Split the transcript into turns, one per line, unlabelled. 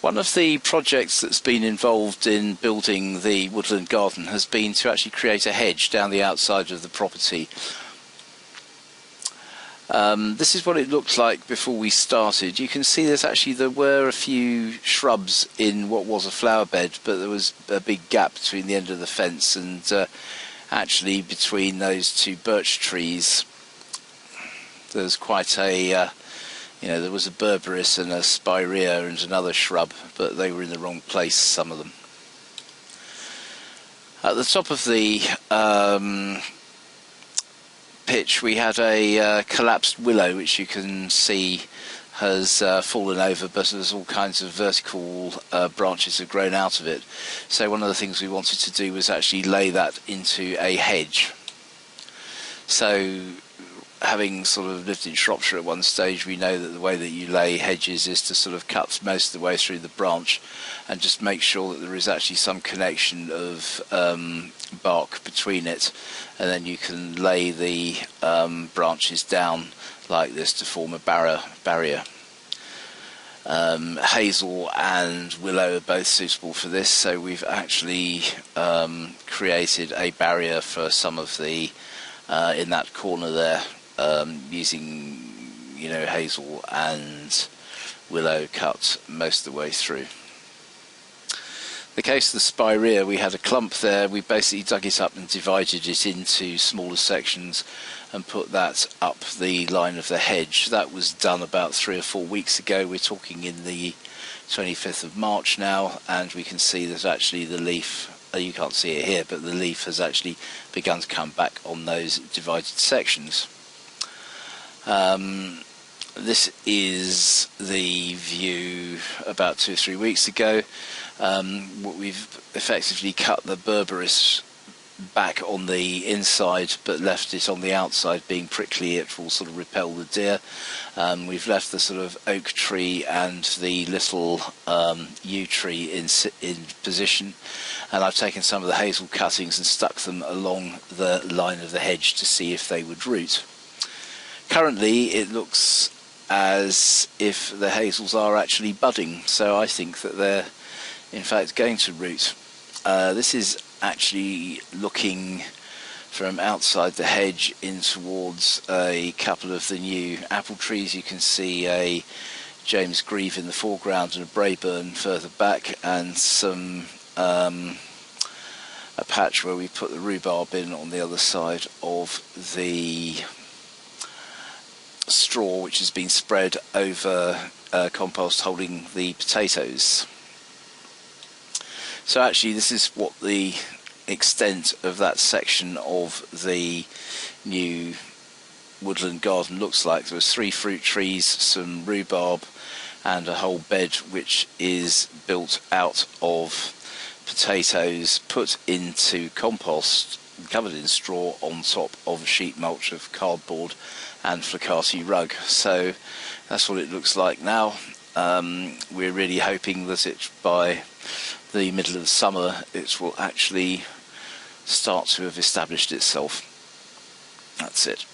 One of the projects that's been involved in building the woodland garden has been to actually create a hedge down the outside of the property. This is what it looked like before we started. You can see there were a few shrubs in what was a flower bed, but there was a big gap between the end of the fence and actually between those two birch trees there's quite a there was a berberis and a spirea and another shrub, but they were in the wrong place, some of them. At the top of the pitch we had a collapsed willow, which you can see has fallen over, but there's all kinds of vertical branches have grown out of it. So one of the things we wanted to do was actually lay that into a hedge. So having sort of lived in Shropshire at one stage, we know that the way that you lay hedges is to sort of cut most of the way through the branch and just make sure that there is actually some connection of bark between it, and then you can lay the branches down like this to form a barrier. Hazel and willow are both suitable for this, so we've actually created a barrier for some of the in that corner there, using hazel and willow cut most of the way through. The case of the spirea, we had a clump there. We basically dug it up and divided it into smaller sections and put that up the line of the hedge. That was done about 3 or 4 weeks ago. We're talking in the 25th of March now, and we can see that actually the leaf, you can't see it here, but the leaf has actually begun to come back on those divided sections. This is the view about 2 or 3 weeks ago. We've effectively cut the berberis back on the inside but left it on the outside, being prickly. It will sort of repel the deer. We've left the sort of oak tree and the little yew tree in position, and I've taken some of the hazel cuttings and stuck them along the line of the hedge to see if they would root. Currently it looks as if the hazels are actually budding, so I think that they're in fact going to root. This is actually looking from outside the hedge in towards a couple of the new apple trees. You can see a James Grieve in the foreground and a Braeburn further back, and some a patch where we put the rhubarb in on the other side of the straw, which has been spread over compost holding the potatoes. So actually this is what the extent of that section of the new woodland garden looks like. There was 3 fruit trees, some rhubarb, and a whole bed which is built out of potatoes put into compost, covered in straw on top of a sheet mulch of cardboard and flicati rug. So that's what it looks like now. We're really hoping that by the middle of the summer it will actually start to have established itself. That's it.